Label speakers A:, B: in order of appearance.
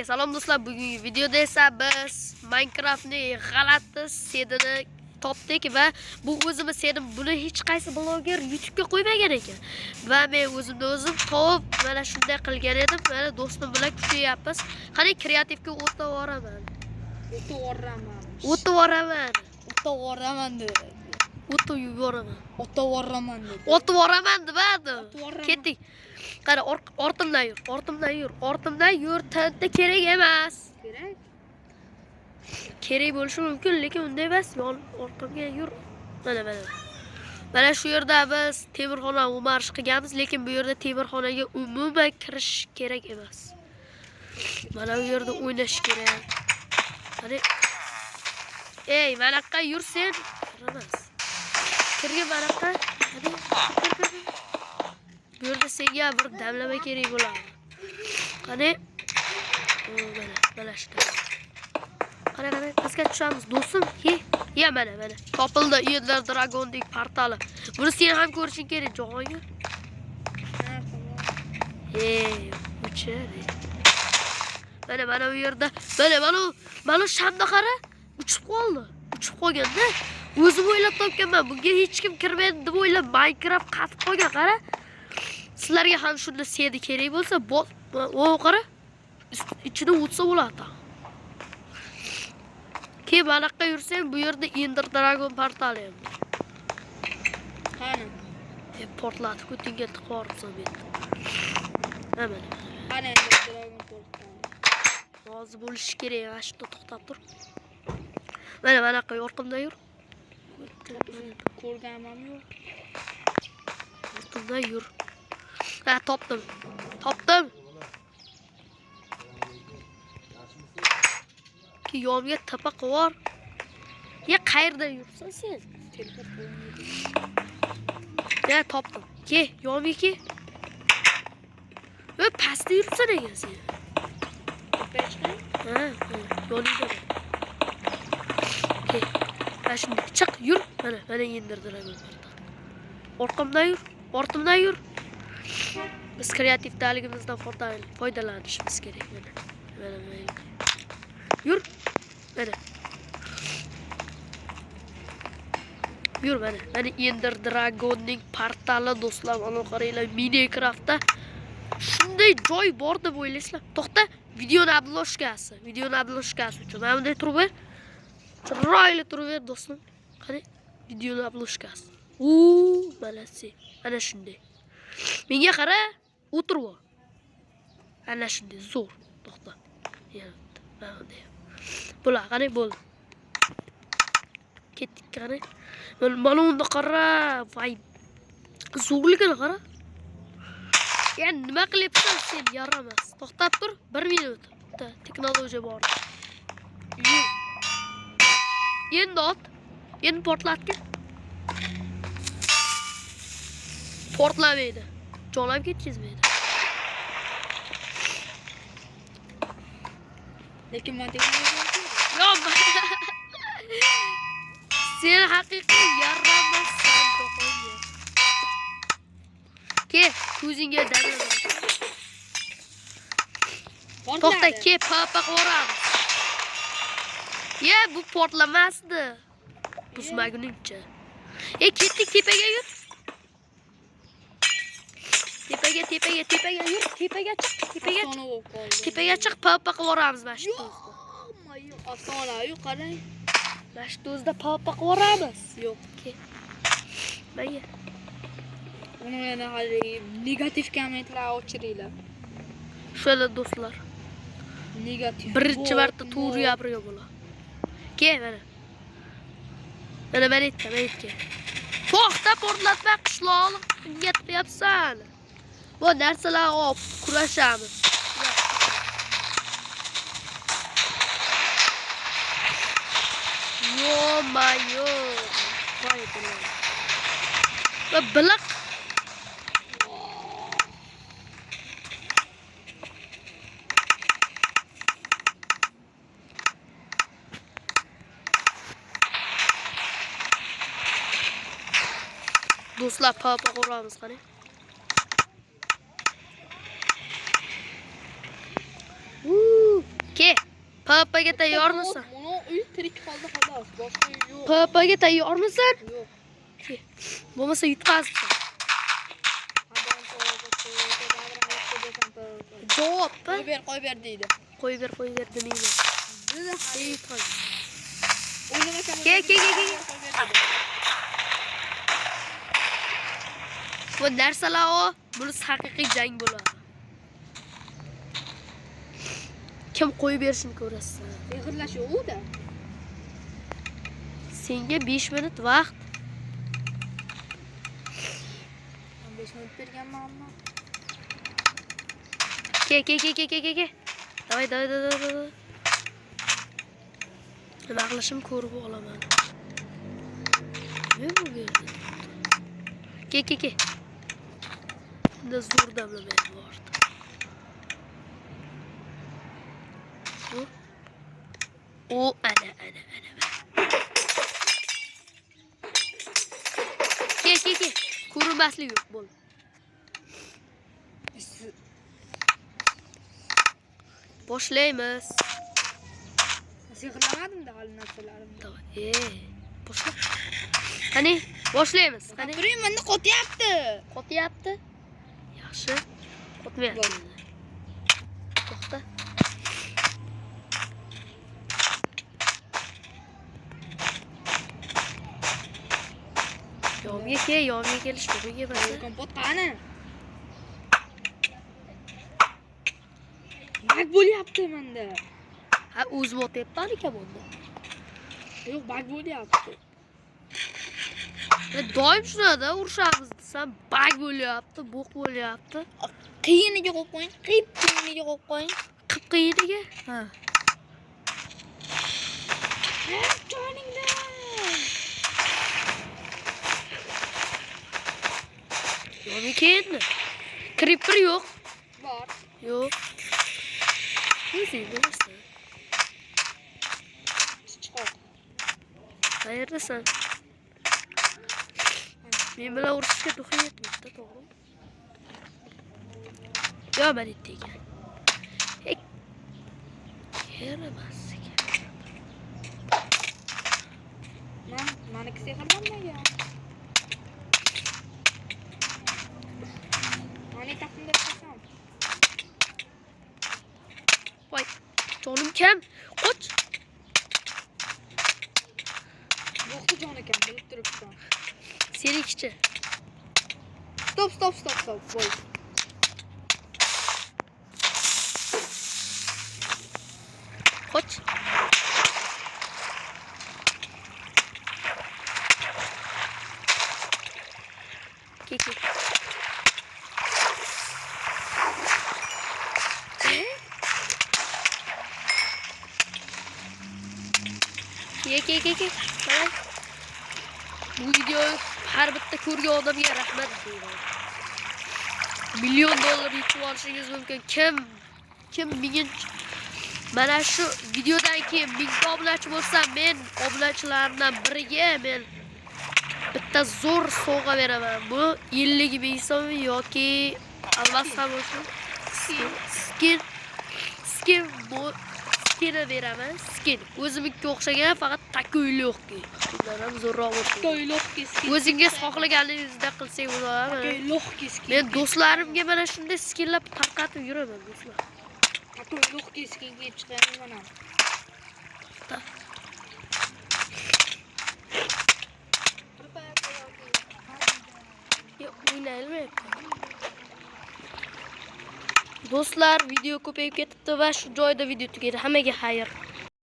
A: Salom do'stlar, bugungi videoda esa biz Minecraftning g'alati sedini topdik va bu o'zimiz sedim buni hech qaysi bloger YouTube'ga qo'ymagan ekan. Va men o'zimni o'zim topib mana shunday qilgan edim. Mana do'stim bilan kutyapmiz. Qani kreativga o'tavaraman. O'tavaraman debadi. Ketdik. Qara ortimdan yur, tanta kerak emas. Kerak bo'lishi mumkin, lekin unday emas. Orqamga yur. Mana shu yerda biz temirxona o'marish qilganmiz, lekin bu yerda temirxonaga umuman kirish kerak emas. Mana bu yerda o'ynash kerak. Qani ey, mana yoqqa yur sen. Emas. Kirga mana yoqqa. Hadi, kir. Bu yerda senga bir damlama kerak bo'ladi. Qani? Mana shu. Qara, pastga tushamiz do'stim. Ya mana. Topildi Ender Dragondek portali. Buni sen ham ko'rishing kerak, Jahongir. O'chadi. Mana bu yerda, mana shamda qara, uchib qoldi. Uchib qolganda o'zim o'ylab topganman. Bunga hech kim kirmaydi deb o'ylab Minecraft qatib qolgan, qara. Sizlarga ham shunda sedi kerak bo'lsa, qara. Ichida o'tsa bo'ladi. Keyin balaqqa yursang, bu yerda Ender Dragon portali ham.
B: Qani?
A: Portlatib ko'tingga tiqorsan men. Mana.
B: Qani Ender Dragon portali.
A: Rozi bo'lish kerak, mana shu to'xtab tur. Mana yorqimda yur.
B: Ko'rganim yo'q.
A: Yorqimda yur. Ha, topdim. Ki yomga tapa qor. Ya qayerda yursan sen? Ya topdim. Ke, yomga ke. Ve pastda yursan ekan sen. Ha, yoningda. Ke. Mana shunday chiq, yur. Mana yendirdilar. Orqamdan yur. Biz kreativdaligimizdan foydalanishimiz kerak. Mana. Yur. Mana Ender Dragonning portali do'stlar, mana qaranglar, Minecraftda shunday joy bor deb o'ylaysizlar. To'xta, videoni obloshkasi uchun. Mana bunday turib ber. Chiroyli turib ber do'stim. Qani, videoni obloshkasi. Malasi. Ana shunday. Menga qara, o'tirib ol. Ana shunday zo'r. To'xta. Bular qani bo'ldi. Ketdik qani. Mana unda qara, voy. Zo'rligini qara. Ya nima qilyapsan sen, yaramas. To'xtab tur, 1 minut. Texnologiya bor. Endi portlatgan. Portlamaydi. Jonam ketkizmaydi.
B: Lekin men texnologiya
A: yo'q. Sen haqiqiy yaramassan to'qonga. Ke, ko'zingga dalil. To'xta, ke, papa qo'ramiz. Ya, bu portlamasdi. Buzmaguningcha. Ketdik tepaga yur. Tepaga yur, tepaga chiq, papa qo'ramiz mana shu tozda.
B: Osona-yu, qarang.
A: Mana shu tozda papa qo'ramiz.
B: Yo'q.
A: Mayli.
B: Uni yana hali negativ kommentlar o'chiringlar.
A: Shöyle do'stlar.
B: Negativ.
A: Birinchi marta to'g'ri gapirgan bo'lar. Ke, mana. Mana aytga. To'xta, portlatma, qishloqni qilyapsan. Bu narsalar olib kurashamiz. Yo-mayo. Voydilar. Va biliq. Do'stlar, papa qo'ramiz qani. Woo! PvP'ga tayyormisan?
B: Mana uy tirik qoldi xolos. Boshqa uy yo'q.
A: PvP'ga tayyormisan?
B: Yo'q.
A: Bo'lmasa yutqazibsan. Javobmi?
B: Qo'y ber deydi.
A: Qo'y ber demayman. Yutqaz.
B: O'ynamasam.
A: Ke. Bu narsalar o, bunisi haqiqiy jang bo'ladi. Kim qo'yib berishini ko'rasiz.
B: Sehrlash yo'q-da.
A: Senga 5 minut vaqt.
B: 5 minut berganman.
A: Ke. Davay. Nima qilishim ko'rib olaman. Nima bu yerda? Ke. Bunda zo'r damlamaydi bu orda. O ana. Ke. Ko'rinmaslik yo'q, bo'l. Boshlaymiz.
B: Sehrlamadim-da hali narsalarimni.
A: Boshla. Qani, boshlaymiz. Qani.
B: Turing, menda qotyapti.
A: Qotyapti. Yaxshi. Qotmayapti. To'xta. Yomga kelish to'g'riga bas.
B: Kompot qani? Bag bo'lyapti menda.
A: Ha, o'zim o'tyapman ekan bunda.
B: Yo'q, bag bo'lyapti.
A: Doim shunada urushamiz desam, bag bo'lyapti, bo'q bo'lyapti.
B: Qiyiniga qo'yib qo'ying. Qiyiniga qo'yib qo'ying.
A: Qiyiniga? Ha.
B: Joyningda.
A: Yomga keldi. Creeper yo'q.
B: Bor.
A: Yo'q. O'zing bilasan.
B: Chiqoq.
A: Qayerdasan? Men bilan urushga to'g'ri yetmoqda, to'g'rimi? Yo, men ekan. Yaramas ekan.
B: Meniki sehrlanmagan. Mani taqimda tursam.
A: Voy, jonim kam. Qoch.
B: Yo'qda jon ekan, bilib turibsan.
A: Serikichi.
B: Stop. Voy.
A: Qoch. Ke. Mana bu video har bitta ko'rgan odamga rahmat deyman. $1 million yutib olishingiz mumkin. Kim mana shu videodan keyin 1000 ta obunachi bo'lsa, men obunachilardan biriga men bitta zo'r sovg'a beraman. Bu 50 ming so'm yoki albatta bo'lsin. Skin beraman. Skin. O'zimga o'xshagan, faqat takoyloqki. Bundan ham zo'rroq bo'lsin.
B: Takoyloqki skin.
A: O'zingiz xohlaganingizni qilsangiz bo'ladi.
B: Takoyloqki skin.
A: Men do'stlarimga mana shunday skinlar tarqatib yuraman, do'stlar.
B: Takoyloqki skin kelib chiqaman mana.
A: O'ynayolmayapti. Do'stlar, video ko'payib ketibdi va shu joyda video tugaydi. Hammaga xayr.